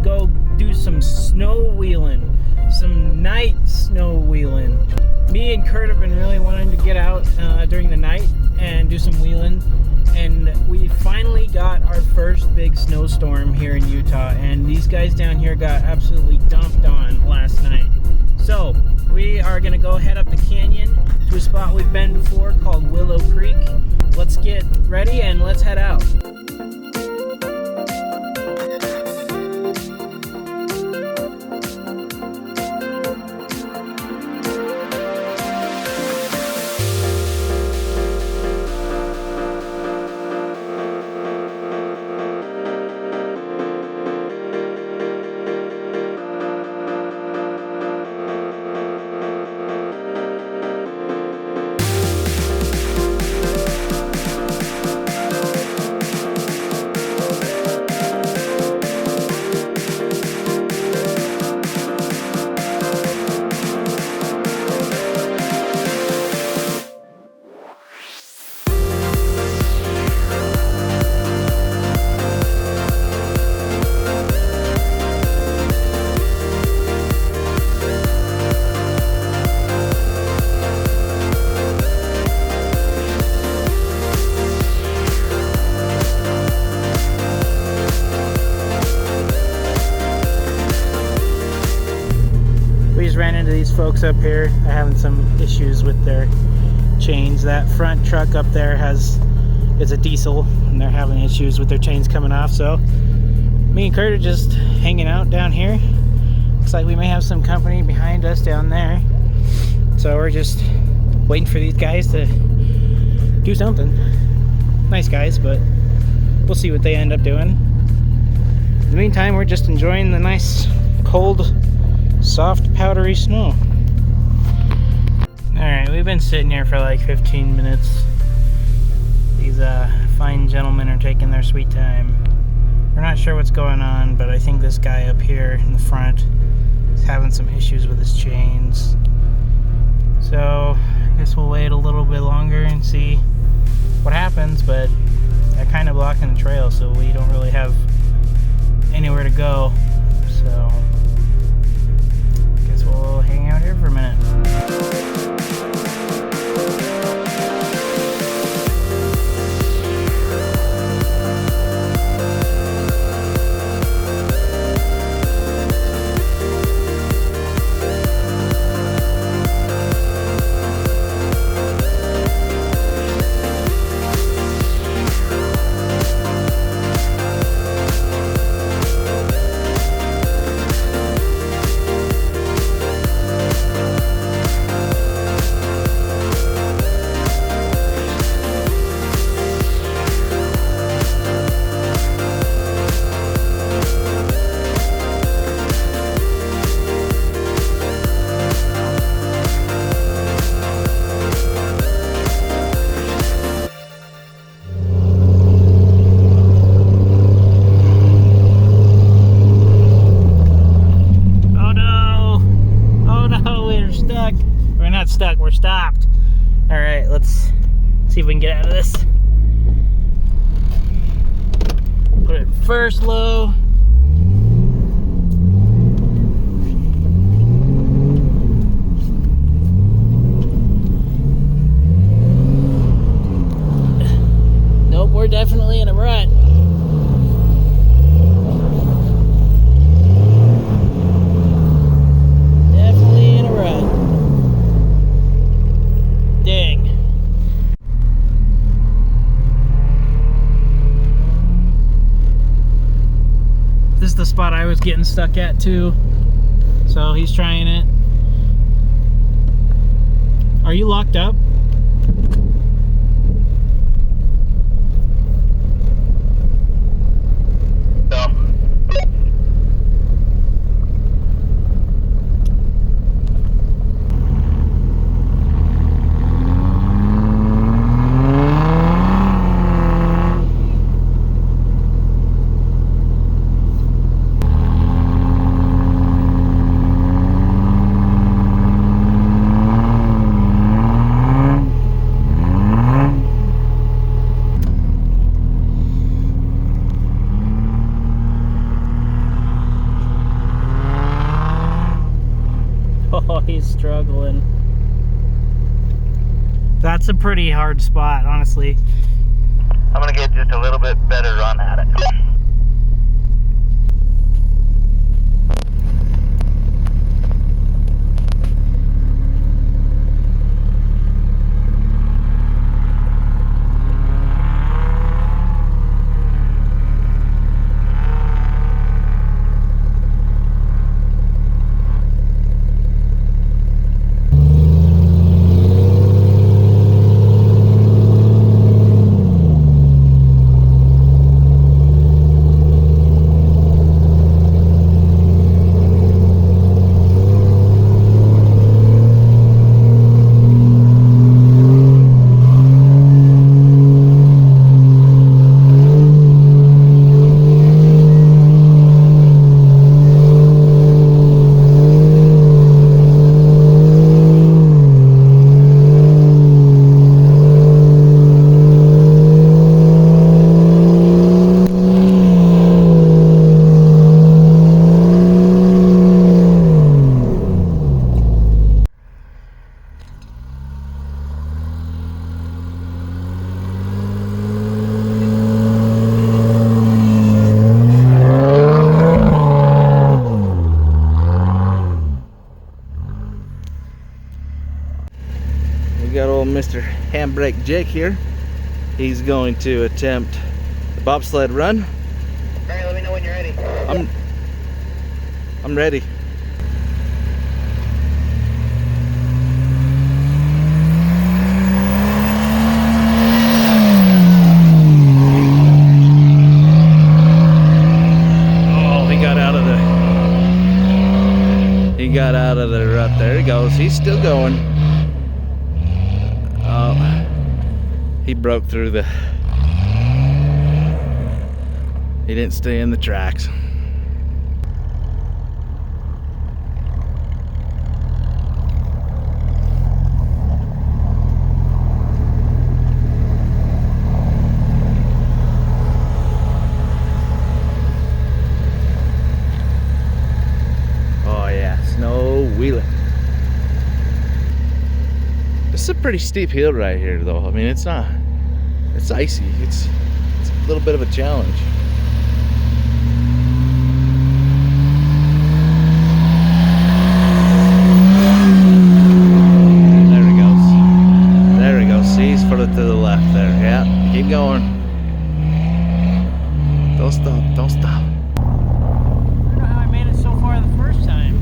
go do some snow wheeling, some night snow wheeling. Me and Kurt have been really wanting to get out during the night and do some wheeling, and we finally got our first big snowstorm here in Utah, and these guys down here got absolutely dumped on last night. So we are gonna go head up the canyon to a spot we've been before called Willow Creek. Let's get ready and let's head out. Ran into these folks up here. They're having some issues with their chains. That front truck up there is a diesel, and they're having issues with their chains coming off. So me and Kurt are just hanging out down here. Looks like we may have some company behind us down there. So we're just waiting for these guys to do something. Nice guys, but we'll see what they end up doing. In the meantime, we're just enjoying the nice cold soft powdery snow. Alright, we've been sitting here for like 15 minutes. These fine gentlemen are taking their sweet time. We're not sure what's going on, but I think this guy up here in the front is having some issues with his chains. So I guess we'll wait a little bit longer and see what happens, but they're kind of blocking the trail, so we don't really have anywhere to go. So we'll hang out here for a minute. Stuck, we're stopped. All right, let's see if we can get out of this. Put it first low. Nope, we're definitely in a rut. Definitely in a rut. Dang. This is the spot I was getting stuck at too. So he's trying it. Are you locked up? No. Oh, he's struggling. That's a pretty hard spot, honestly. I'm gonna get just a little bit better run at it. We got old Mr. Handbrake Jake here. He's going to attempt the bobsled run. Alright, let me know when you're ready. I'm ready. Oh, he got out of the rut. There he goes. He's still going. He broke through the... He didn't stay in the tracks. Oh yeah, snow wheeling. This is a pretty steep hill right here though. I mean, it's not, it's icy. It's a little bit of a challenge. There he goes. See, he's further to the left there. Yeah, keep going. Don't stop, don't stop. I don't know how I made it so far the first time.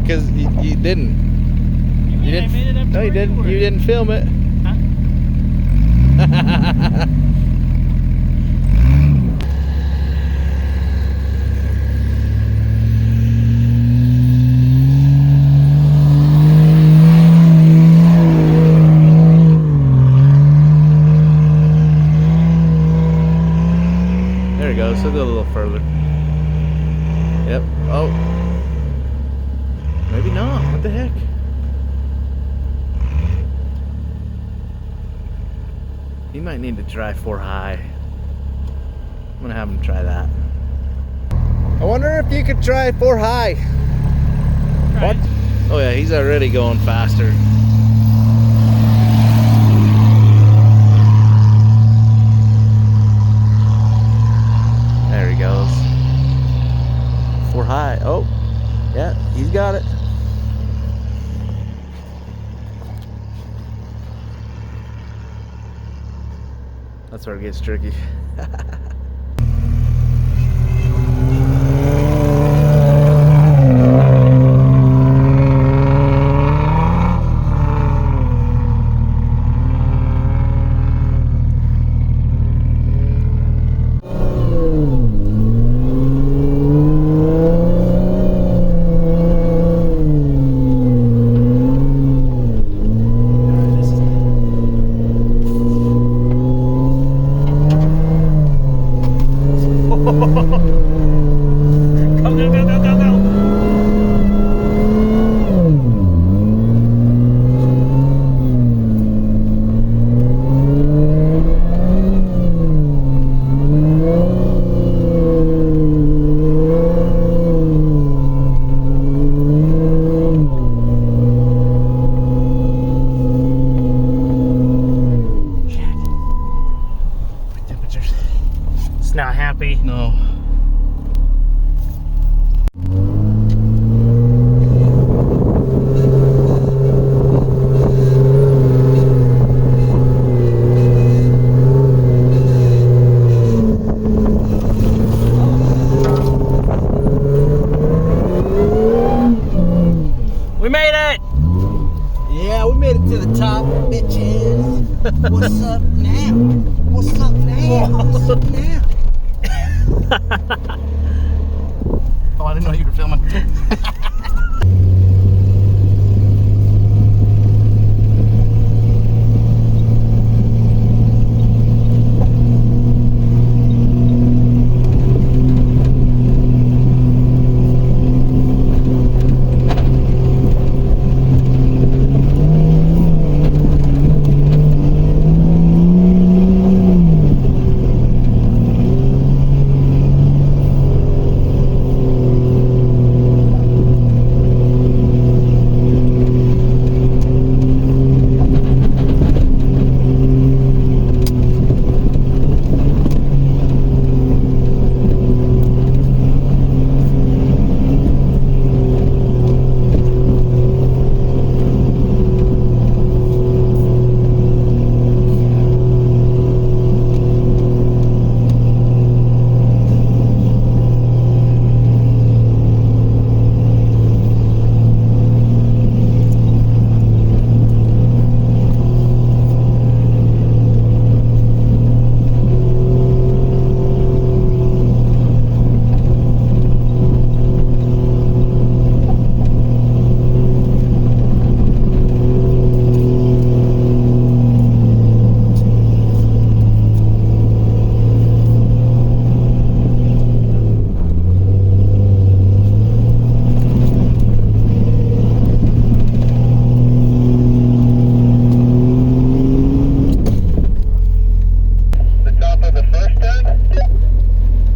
Because you didn't. You didn't. I made it up No, you didn't. where You didn't film it. Huh? There he goes. He'll go a little further. Yep. Oh. Maybe not. What the heck? He might need to try 4 high. I'm gonna have him try that. I wonder if you could try 4 high. What? Oh yeah, he's already going faster. There he goes. 4 high. Oh, yeah, he's got it. That's where it gets tricky. What's up now? What's up now? What's up now? Oh, I didn't know you were filming.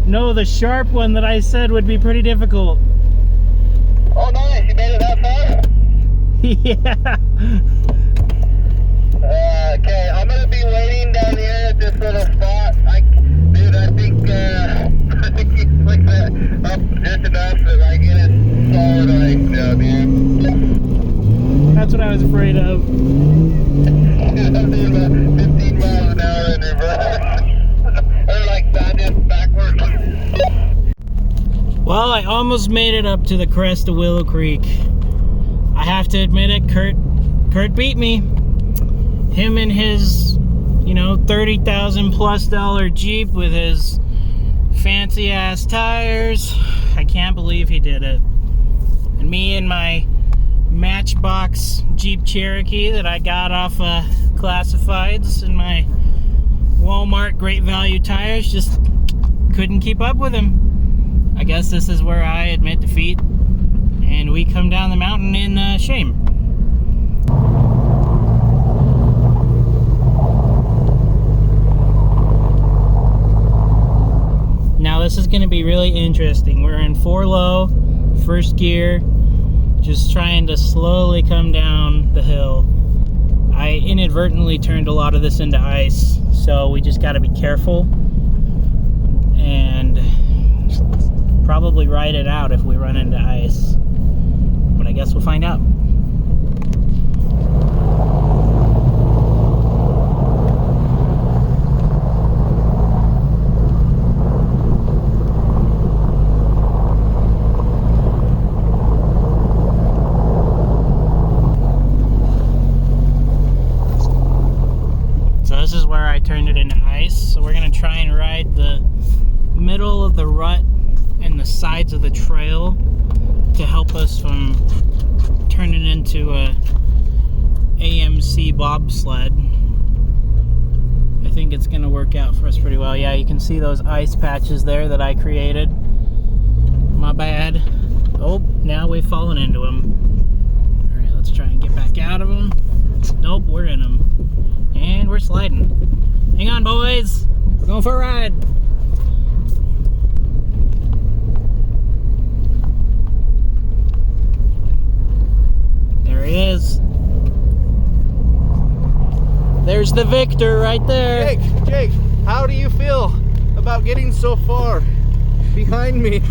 No, the sharp one that I said would be pretty difficult. Oh, nice. You made it that far? Yeah. Okay, I'm going to be waiting down here at this little spot. Dude, I think he's like that up just enough that I get it solid right now, dude. That's what I was afraid of. Dude, I'm doing about 15 miles an hour in reverse. Or like just backwards. Well, I almost made it up to the crest of Willow Creek. I have to admit it, Kurt beat me. Him and his, $30,000+ Jeep with his fancy ass tires. I can't believe he did it. And me and my Matchbox Jeep Cherokee that I got off Classifieds and my Walmart Great Value tires just couldn't keep up with him. I guess this is where I admit defeat and we come down the mountain in shame. Now this is going to be really interesting. We're in 4 low, first gear, just trying to slowly come down the hill. I inadvertently turned a lot of this into ice, so we just got to be careful and probably ride it out if we run into ice. But I guess we'll find out. This is where I turned it into ice, so we're going to try and ride the middle of the rut and the sides of the trail to help us from turning into a AMC bobsled. I think it's going to work out for us pretty well. Yeah, you can see those ice patches there that I created. My bad. Oh, now we've fallen into them. Alright, let's try and get back out of them. Nope, we're in them. And we're sliding. Hang on, boys. We're going for a ride. There he is. There's the victor right there. Jake, how do you feel about getting so far behind me?